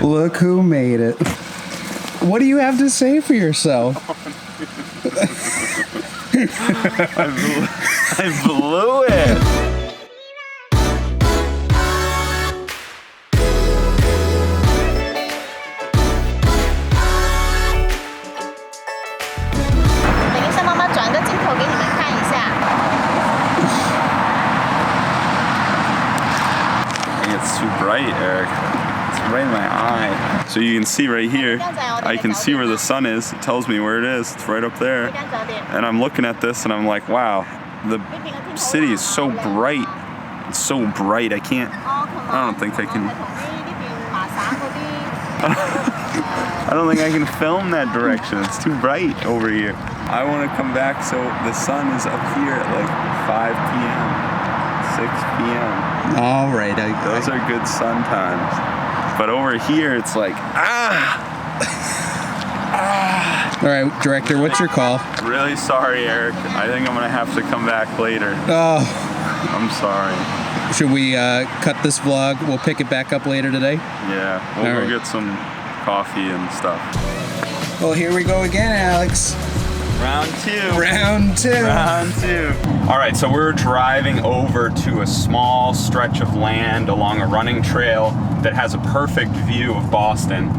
Look who made it. What do you have to say for yourself? I blew it. It's too bright, Eric. It's right in my eye. So you can see right here, I can see where the sun is. It tells me where it is. It's right up there. And I'm looking at this and I'm like, wow, the city is so bright. It's so bright. I don't think I can film that direction. It's too bright over here. I want to come back so the sun is up here at like 5 p.m., 6 p.m. All right. Those are good sun times. But over here, it's like, All right, director, what's your call? Really sorry, Eric. I think I'm going to have to come back later. Oh. I'm sorry. Should we cut this vlog? We'll pick it back up later today? Yeah, we'll go get some coffee and stuff. Well, here we go again, Alex. Round two. Round two. Round two. All right, so we're driving over to a small stretch of land along a running trail that has a perfect view of Boston,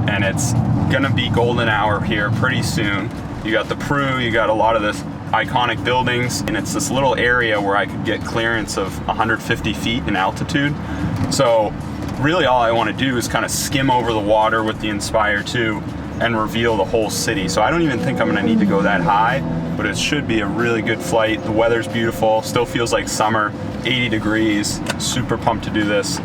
and it's gonna be golden hour here pretty soon. You got the Pru, you got a lot of this iconic buildings, and it's this little area where I could get clearance of 150 feet in altitude. So really all I want to do is kind of skim over the water with the Inspire 2 and reveal the whole city. So I don't even think I'm gonna need to go that high, but it should be a really good flight. The weather's beautiful, still feels like summer, 80 degrees, super pumped to do this.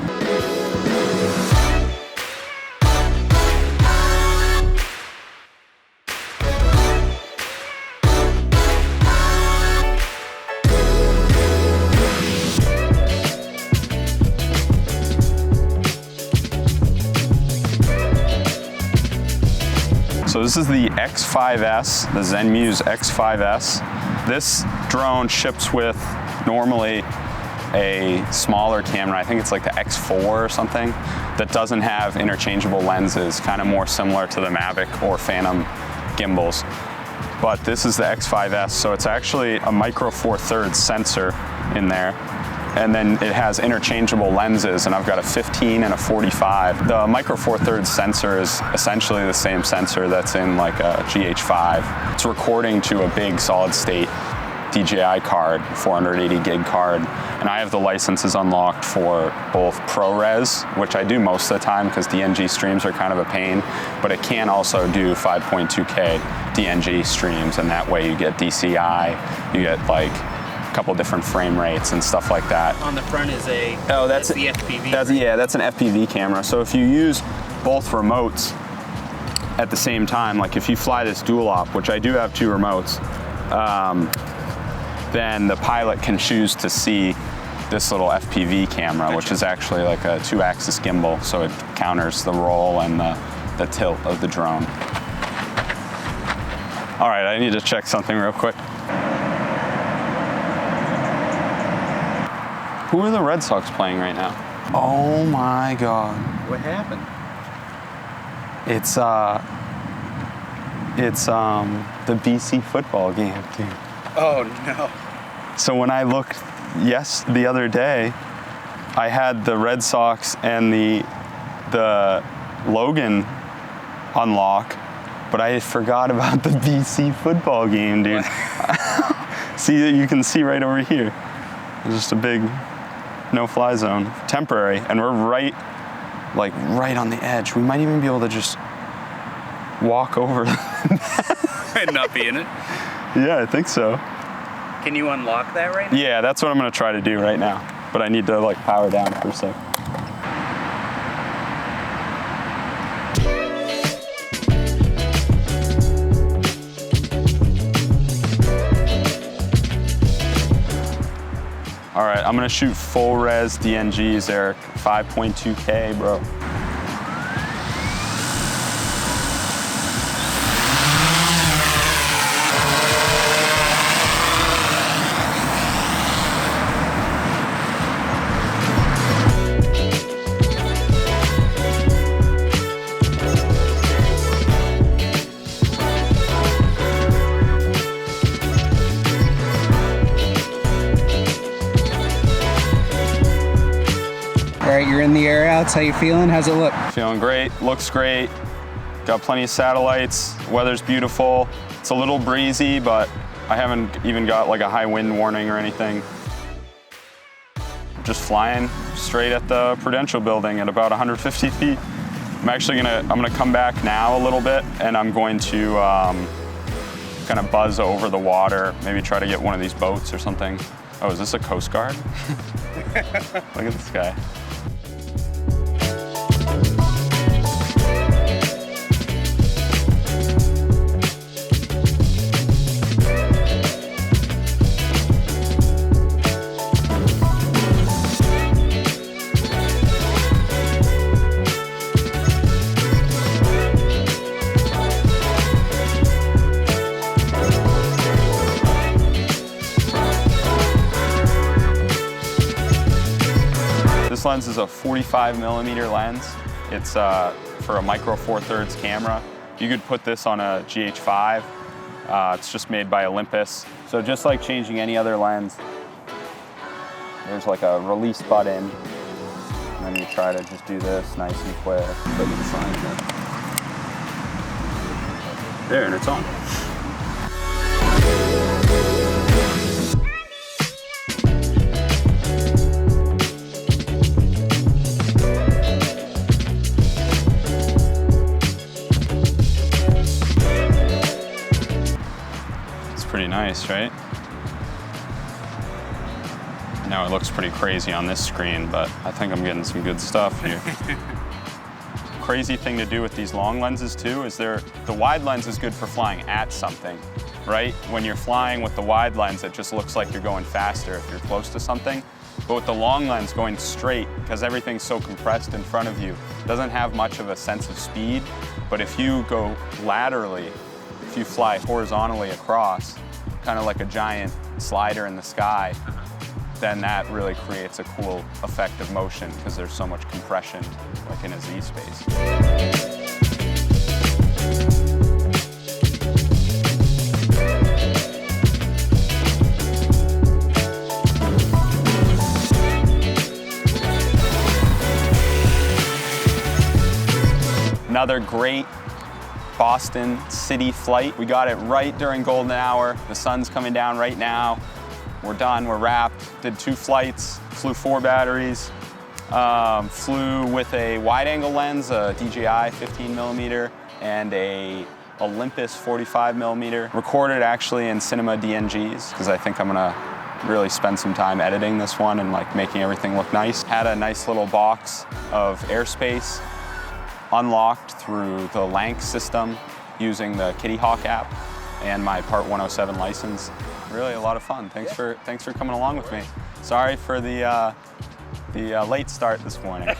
So this is the X5S, the Zenmuse X5S. This drone ships with normally a smaller camera. I think it's like the X4 or something that doesn't have interchangeable lenses, kind of more similar to the Mavic or Phantom gimbals. But this is the X5S, so it's actually a micro four thirds sensor in there. And then it has interchangeable lenses, and I've got a 15 and a 45. The micro four thirds sensor is essentially the same sensor that's in like a GH5. It's recording to a big solid state DJI card, 480 gig card, and I have the licenses unlocked for both ProRes, which I do most of the time because DNG streams are kind of a pain, but it can also do 5.2K DNG streams, and that way you get DCI, you get like couple different frame rates and stuff like that. On the front is the FPV. That's an FPV camera. So if you use both remotes at the same time, like if you fly this dual op, which I do have 2 remotes, then the pilot can choose to see this little FPV camera, which is actually like a 2-axis gimbal, so it counters the roll and the tilt of the drone. All right, I need to check something real quick. Who are the Red Sox playing right now? Oh my God. What happened? It's the BC football game, dude. Oh no. So when I looked the other day, I had the Red Sox and the Logan unlock, but I forgot about the BC football game, dude. See, you can see right over here. There's just a big no-fly zone, temporary, and we're right on the edge. We might even be able to just walk over and not be in it. Yeah, I think so. Can you unlock that right now? Yeah, that's what I'm gonna try to do right now. But I need to like power down for a sec. All right, I'm gonna shoot full res DNGs, Eric, 5.2K, bro. right, you're in the air outs. How you feeling? How's it look? Feeling great, looks great. Got plenty of satellites, weather's beautiful. It's a little breezy, but I haven't even got like a high wind warning or anything. Just flying straight at the Prudential building at about 150 feet. I'm gonna come back now a little bit, and I'm going to kind of buzz over the water, maybe try to get one of these boats or something. Oh, is this a Coast Guard? Look at this guy. This lens is a 45mm lens. It's for a micro four thirds camera. You could put this on a GH5. It's just made by Olympus. So just like changing any other lens, there's like a release button, and then you try to just do this nice and quick. There, and it's on. Pretty nice, right? Now it looks pretty crazy on this screen, but I think I'm getting some good stuff here. Crazy thing to do with these long lenses too is the wide lens is good for flying at something, right? When you're flying with the wide lens, it just looks like you're going faster if you're close to something. But with the long lens going straight, because everything's so compressed in front of you, it doesn't have much of a sense of speed. But if you go laterally, if you fly horizontally across, kind of like a giant slider in the sky, then that really creates a cool effect of motion because there's so much compression, like in a Z space. Another great Boston city flight. We got it right during golden hour. The sun's coming down right now. We're done, we're wrapped. Did 2 flights, flew 4 batteries. Flew with a wide angle lens, a DJI 15mm and a Olympus 45mm. Recorded actually in cinema DNGs because I think I'm gonna really spend some time editing this one and like making everything look nice. Had a nice little box of airspace unlocked through the LAANC system using the Kitty Hawk app and my Part 107 license. Really a lot of fun. Thanks for coming along with me. Sorry for the late start this morning.